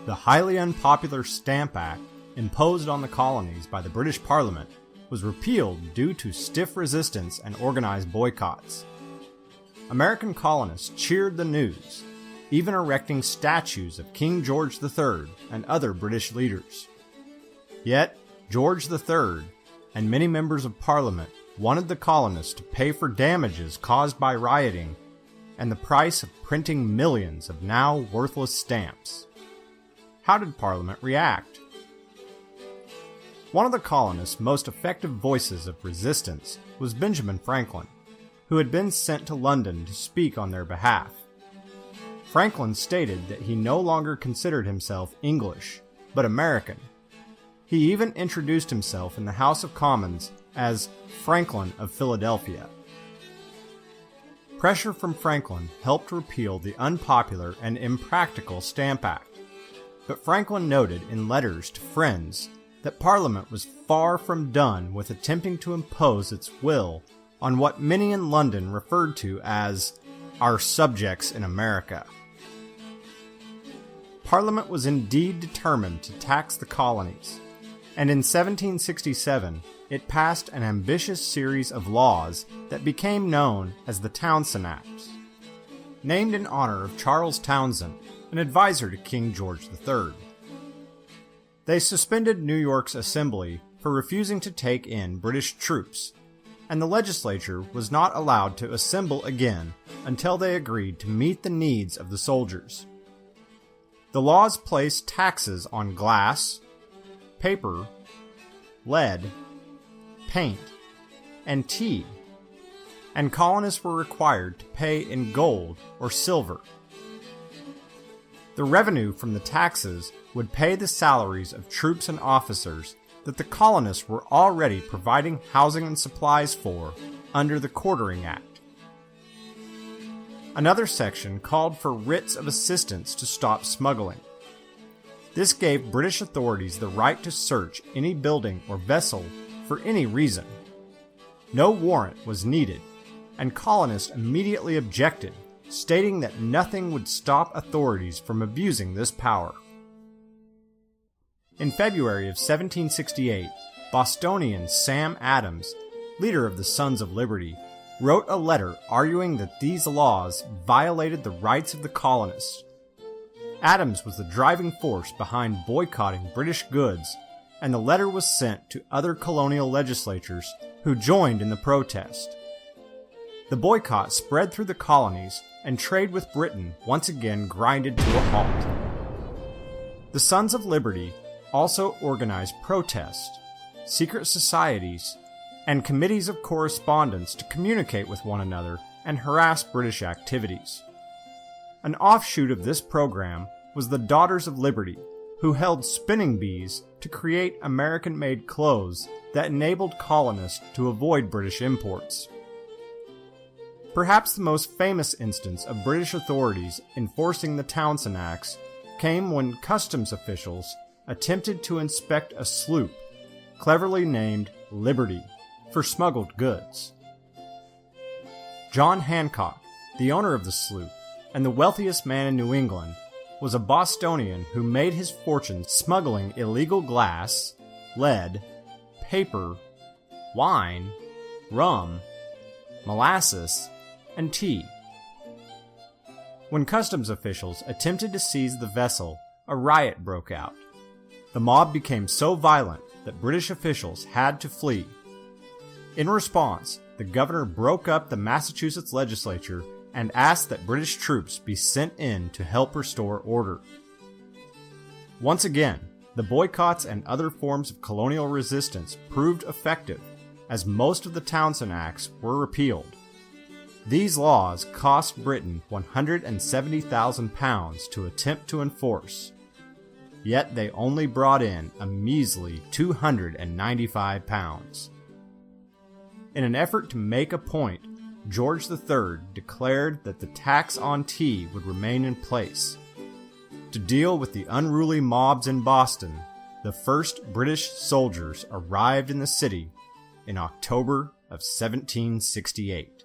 The highly unpopular Stamp Act, imposed on the colonies by the British Parliament, was repealed due to stiff resistance and organized boycotts. American colonists cheered the news, even erecting statues of King George III and other British leaders. Yet, George III and many members of Parliament wanted the colonists to pay for damages caused by rioting and the price of printing millions of now worthless stamps. How did Parliament react? One of the colonists' most effective voices of resistance was Benjamin Franklin, who had been sent to London to speak on their behalf. Franklin stated that he no longer considered himself English, but American. He even introduced himself in the House of Commons as Franklin of Philadelphia. Pressure from Franklin helped repeal the unpopular and impractical Stamp Act, but Franklin noted in letters to friends that Parliament was far from done with attempting to impose its will on what many in London referred to as our subjects in America. Parliament was indeed determined to tax the colonies, and in 1767 it passed an ambitious series of laws that became known as the Townshend Acts, named in honor of Charles Townshend, an advisor to King George III. They suspended New York's assembly for refusing to take in British troops, and the legislature was not allowed to assemble again until they agreed to meet the needs of the soldiers. The laws placed taxes on glass, paper, lead, paint, and tea, and colonists were required to pay in gold or silver. The revenue from the taxes would pay the salaries of troops and officers that the colonists were already providing housing and supplies for under the Quartering Act. Another section called for writs of assistance to stop smuggling. This gave British authorities the right to search any building or vessel for any reason. No warrant was needed, and colonists immediately objected, stating that nothing would stop authorities from abusing this power. In February of 1768, Bostonian Sam Adams, leader of the Sons of Liberty, wrote a letter arguing that these laws violated the rights of the colonists. Adams was the driving force behind boycotting British goods, and the letter was sent to other colonial legislatures who joined in the protest. The boycott spread through the colonies, and trade with Britain once again grinded to a halt. The Sons of Liberty also organized protests, secret societies, and committees of correspondence to communicate with one another and harass British activities. An offshoot of this program was the Daughters of Liberty, who held spinning bees to create American-made clothes that enabled colonists to avoid British imports. Perhaps the most famous instance of British authorities enforcing the Townshend Acts came when customs officials attempted to inspect a sloop, cleverly named Liberty, for smuggled goods. John Hancock, the owner of the sloop and the wealthiest man in New England, was a Bostonian who made his fortune smuggling illegal glass, lead, paper, wine, rum, molasses, and tea. When customs officials attempted to seize the vessel, a riot broke out. The mob became so violent that British officials had to flee. In response, the governor broke up the Massachusetts legislature and asked that British troops be sent in to help restore order. Once again, the boycotts and other forms of colonial resistance proved effective, as most of the Townshend Acts were repealed. These laws cost Britain £170,000 to attempt to enforce, yet they only brought in a measly £295. In an effort to make a point, George III declared that the tax on tea would remain in place. To deal with the unruly mobs in Boston, the first British soldiers arrived in the city in October of 1768.